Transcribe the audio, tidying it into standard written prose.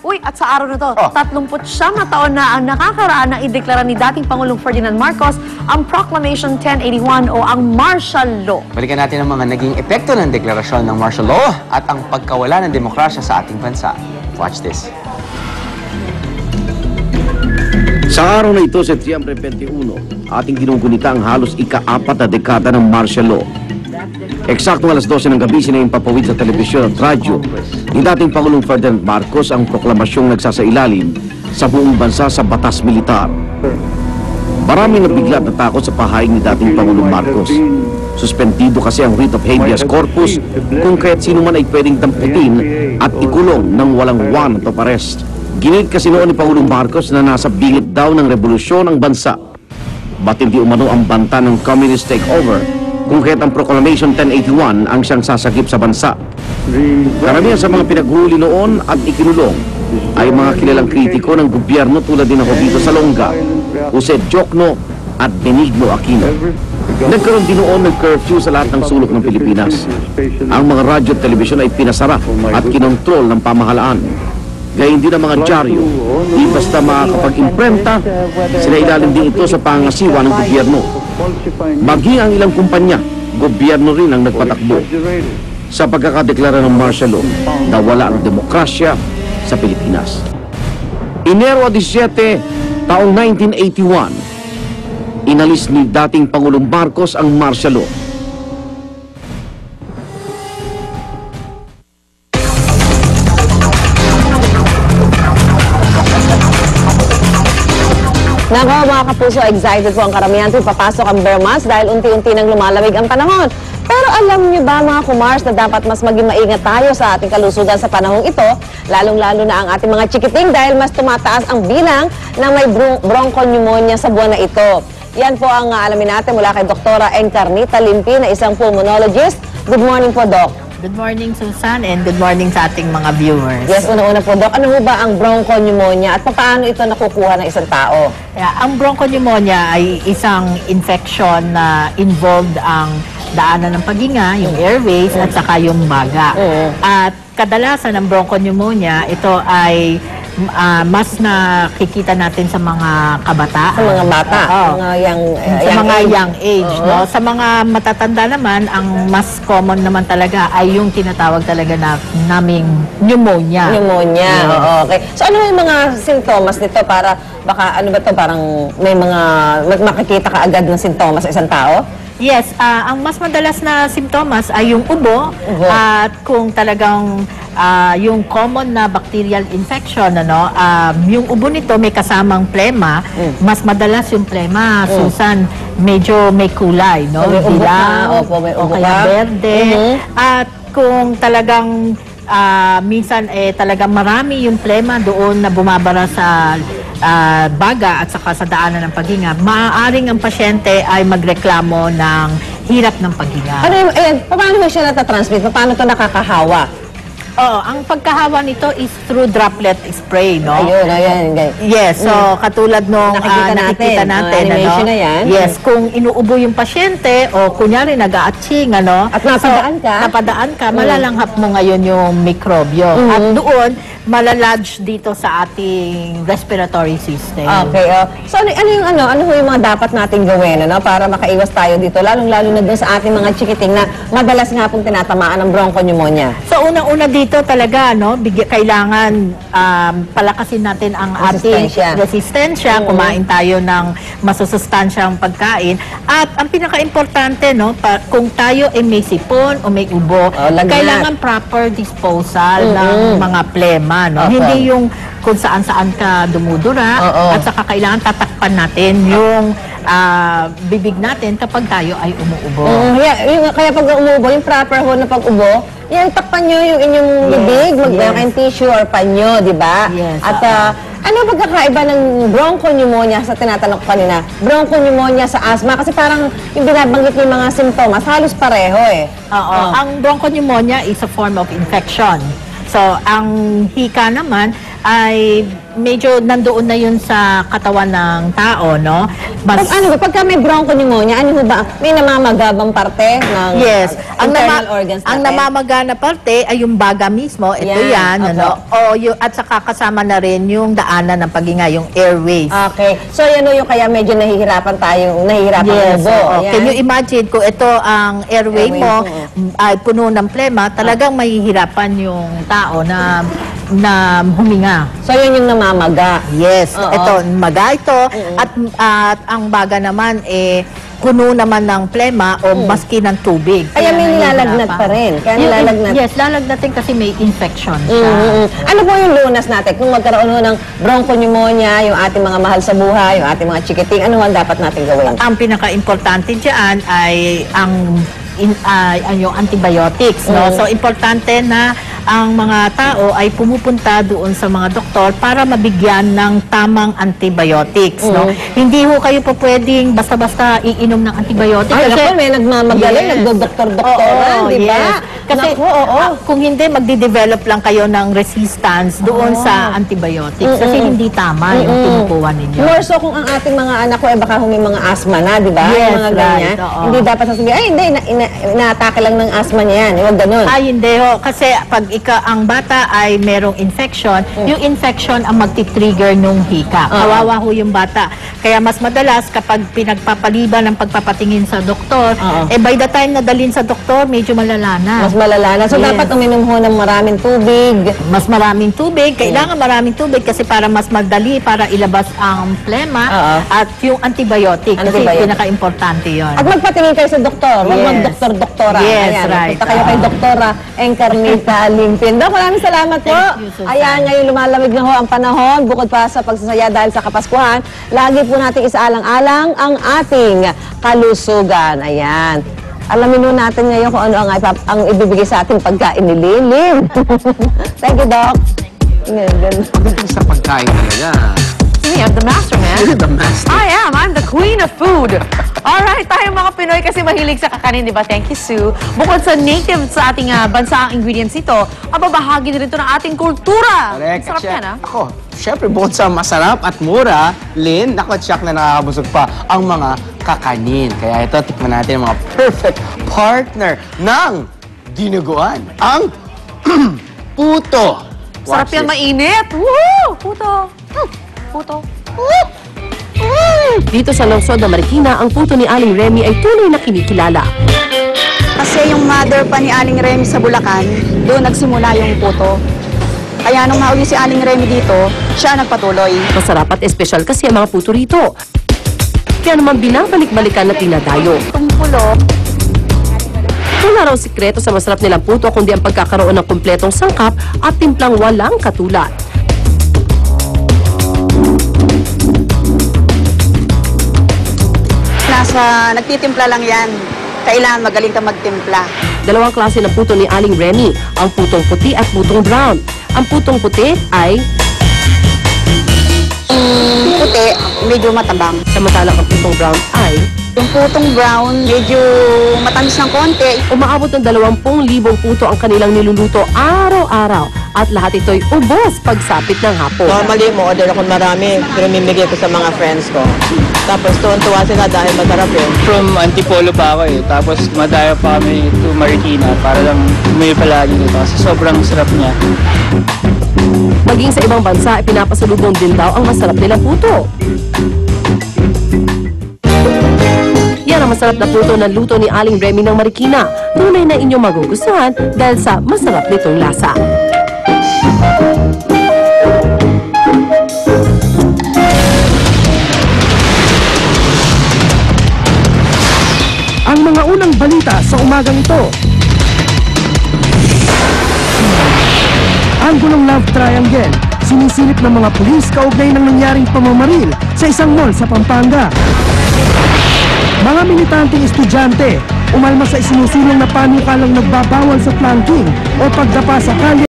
Uy, at sa araw na to, 39 na taon na ang nakakaraan na ideklara ni dating Pangulong Ferdinand Marcos ang Proclamation 1081 o ang Martial Law. Balikan natin ang mga naging epekto ng deklarasyon ng martial law at ang pagkawala ng demokrasya sa ating bansa. Watch this. Sa araw na ito, Setyembre 21, ating ginugunita ang halos ika-4 na dekada ng martial law. Eksaktong alas 12 ng gabi, sinaimpapawid sa telebisyon at radyo ni dating Pangulong Ferdinand Marcos ang proklamasyong nagsasailalim sa buong bansa sa batas militar. Maraming nabigla at natakot sa pahayag ni dating Pangulong Marcos. Suspendido kasi ang writ of habeas corpus kung kaya't sino man ay pwedeng damputin at ikulong ng walang warrant of arrest. Ginit kasi noon ni Pangulong Marcos na nasa bingit daw ng revolusyon ang bansa. Ba't hindi umano ang banta ng communist takeover kung kaya't ang Proclamation 1081 ang siyang sasagip sa bansa. Karamihan sa mga pinaghuli noon at ikinulong ay mga kilalang kritiko ng gobyerno tulad din ng Jovito Salonga, Jose Diokno at Benigno Aquino. Nagkaroon din noon ng curfew sa lahat ng sulok ng Pilipinas. Ang mga radyo at telebisyon ay pinasara at kinontrol ng pamahalaan. Gayun din ang mga dyaryo, di basta makakapag-imprenta, sinailalim din ito sa pangasiwa ng gobyerno. Maging ang ilang kumpanya, gobyerno rin ang nagpatakbo sa pagkakadeklara ng martial law na wala ang demokrasya sa Pilipinas. Enero 17, taong 1981, inalis ni dating Pangulong Marcos ang martial law. Nako mga kapuso, excited po ang karamihan tuwing papasok ang bare months dahil unti-unti nang lumalamig ang panahon. Pero alam niyo ba mga kumars na dapat mas maging maingat tayo sa ating kalusugan sa panahong ito, lalong-lalo na ang ating mga chikiting dahil mas tumataas ang bilang na may bronchopneumonia sa buwan na ito. Yan po ang alamin natin mula kay Dr. Encarnita Limpi na isang pulmonologist. Good morning po, Doc. Good morning, Susan, and good morning sa ating mga viewers. Yes, una-una po, Doc. Ano ba ang bronchopneumonia at paano ito nakukuha ng isang tao? Ang bronchopneumonia ay isang infection na involved ang daanan ng paghinga, yung airways, at saka yung baga. At kadalasan ng bronchopneumonia, ito ay mas nakikita natin sa mga kabataan. Sa mga bata? Sa mga young age. No? Sa mga matatanda naman, ang mas common naman talaga ay yung tinatawag talaga naming pneumonia. Pneumonia, okay. So ano yung mga sintomas nito para baka ano ba to parang may mga makikita ka agad ng sintomas sa isang tao? Yes, ang mas madalas na simptomas ay yung ubo at kung talagang yung common na bacterial infection, yung ubo nito may kasamang plema, mas madalas yung plema, Susan, medyo may kulay, no? Dilaw, o kaya berde. At kung talagang minsan talagang marami yung plema doon na bumabara sa baga at saka sa daanan ng paghinga, maaaring ang pasyente ay magreklamo ng hirap ng paghinga. Paano mo siya natatransmit? Paano ito nakakahawa? Ang pagkahawa nito is through droplet spray, no? Ayan. Yes, so katulad nung nakikita natin, animation na yan. Yes, kung inuubo yung pasyente o kunyari nag-a-atching, at napadaan ka, malalanghap mo ngayon yung mikrobyo. At doon, malalodge dito sa ating respiratory system. Okay, so ano yung mga dapat nating gawin, para makaiwas tayo dito, lalong-lalo na doon sa ating mga chikiting na madalas nga pong tinatamaan ng bronchopneumonia? So, unang-una dito talaga, kailangan palakasin natin ang ating resistensya, kumain tayo ng masusustansyang pagkain. At ang pinaka-importante, kung tayo ay may sipon o may ubo, kailangan proper disposal ng mga plema. Hindi yung kung saan-saan ka dumudura at saka kailangan tatakpan natin yung bibig natin kapag tayo ay umuubo. Kaya pag umuubo, yung proper na pag-ubo, yan, takpan nyo yung inyong bibig, magbayang kayong tissue or panyo, di ba? Yes. At ano pagkakaiba ng bronchopneumonia sa tinatanong ko kanina? Bronchopneumonia sa asthma? Kasi parang yung binabanggit yung mga simptomas, halos pareho Ang bronchopneumonia is a form of infection. So, ang hika naman ay medyo nandoon na yun sa katawan ng tao, no? Pag, ano ba, pagka may bronchopneumonia, ano ba, may namamagabang parte ng Yes. internal organs ang natin? namamaga na parte ay yung baga mismo. Ito Yan, yan, opo. ano? At saka kasama na rin yung daanan ng paghinga, yung airways. Okay. So, yan o yung kaya medyo nahihirapan Yes, ubo. oo. Ayan. Can you imagine kung ito ang airway Airway mo mo. ay puno ng plema, talagang mahihirapan yung tao na huminga. So, yun yung namamaga. Yes, Oo. ito maga ito at ang baga naman puno naman ng plema o maski ng tubig. Kaya may nilalagnat nahihirapan. pa rin. Kaya Yung- nilalagnat. Yes, lalagnatin kasi may infection siya. Ano po yung lunas natin? Kung magkaroon ho ng bronchopneumonia, yung ating mga mahal sa buhay, yung ating mga chikiting, ano ang dapat natin gawin? Ang pinaka-importante diyan ay yung antibiotics, no? So importante na ang mga tao ay pumupunta doon sa mga doktor para mabigyan ng tamang antibiotics, no? Hindi ho kayo po pwedeng basta-basta iinom ng antibiotics. Ay, naku, may nagmamagaling, Yes. nagdodoktor-doktoran, di ba? Yes. Kasi Naku, oo. kung hindi, magdi-develop lang kayo ng resistance doon sa antibiotics kasi hindi tama yung kinukuha ninyo. More so kung ang ating mga anak ko, baka may mga asthma na, di ba? Yes, Yung mga right, ganyan. oo. Hindi dapat sasabihin, ay hindi, inaatake lang ng asthma niya yan. Huwag ganun. Ay, hindi ho. Kasi pag ang bata ay merong infection, yung infection ang magti-trigger nung hika. Kawawa ho yung bata. Kaya mas madalas kapag pinagpapaliban ng pagpapatingin sa doktor, by the time na dalhin sa doktor, medyo malala na. Mas malala na. So, Yes. dapat uminom ho ng maraming tubig. Mas maraming tubig. Kailangan maraming tubig kasi para mas madali para ilabas ang plema at yung antibiotic. Kasi Antibiotic. pinaka-importante yun. At magpatingin kayo sa doktor. Huwag Yes. mag-doktor-doktora. Yes, Ayan, right. Punta kayo kay Doktora Encarnita Limpin. Dok, maraming salamat po. Thank you, Susan. Ayan, ngayon lumalamig na ho ang panahon. Bukod pa sa pagsasaya dahil sa Kapaskuhan, lagi po natin isaalang-alang ang ating kalusugan. Ayan. Alamin nun natin ngayon kung ano ang ibibigay sa ating pagkain ni Lilim. Thank you, Doc. Pagdating sa pagkain talaga. Me, I'm the master, man. You're the master. I am. I'm the queen of food. Alright, tayo mga Pinoy kasi mahilig sa kakanin, di ba? Thank you, Sue. Bukod sa native sa ating bansa ang ingredients ito, mababahagi din ito ng ating kultura. Correct. Sarap yan, ha? Ako, syempre, bukod sa masarap at mura, Lynn, nakatsak na nakakabusog pa ang mga kakanin. Kaya ito, tikman natin ang mga perfect partner ng dinuguan. Ang puto. Sarap Watch yan, this. mainit. Woo! Puto. Puto. Dito sa lungsod ng Marikina, ang puto ni Aling Remy ay tunay na kinikilala. Kasi yung mother pa ni Aling Remy sa Bulacan, doon nagsimula yung puto. Kaya nung nauli si Aling Remy dito, siya nagpatuloy. Masarap at espesyal kasi ang mga puto rito. Kaya naman binabalik-balikan na tinadayo. Tungkulo. Wala raw sikreto sa masarap nilang puto kundi ang pagkakaroon ng kumpletong sangkap at timplang walang katulad. Nagtitimpla lang yan. Kailangan magaling ka magtimpla. Dalawang klase ng puto ni Aling Remy, ang putong puti at putong brown. Ang putong puti ay Puti, medyo matabang. samantalang ang putong brown ay Yung putong brown, medyo matamis ng konti. umaabot ng 20,000 puto ang kanilang niluluto araw-araw at lahat ito'y ubos pagsapit ng hapon. Normally, mo-order ako marami, pero mimigay ko sa mga friends ko. Tapos tuwan-tuwa sila dahil masarap eh. From Antipolo pa ako eh. Tapos madayo pa kami to Marikina para lang bumili palagi dito kasi sobrang sarap niya. Maging sa ibang bansa, ipinapasalubong din daw ang masarap nilang puto. Yan ang masarap na puto ng luto ni Aling Remy ng Marikina. Tunay na inyong magugustuhan dahil sa masarap nitong lasa. Ang mga unang balita sa umagang ito. Ang gulong love triangle, sinisilip ng mga pulis kaugnay ng nangyaring pamamaril sa isang mall sa Pampanga. Mga militanteng estudyante, umalma sa isinusulong na panukalang nagbabawal sa flanking o pagdapa sa kalye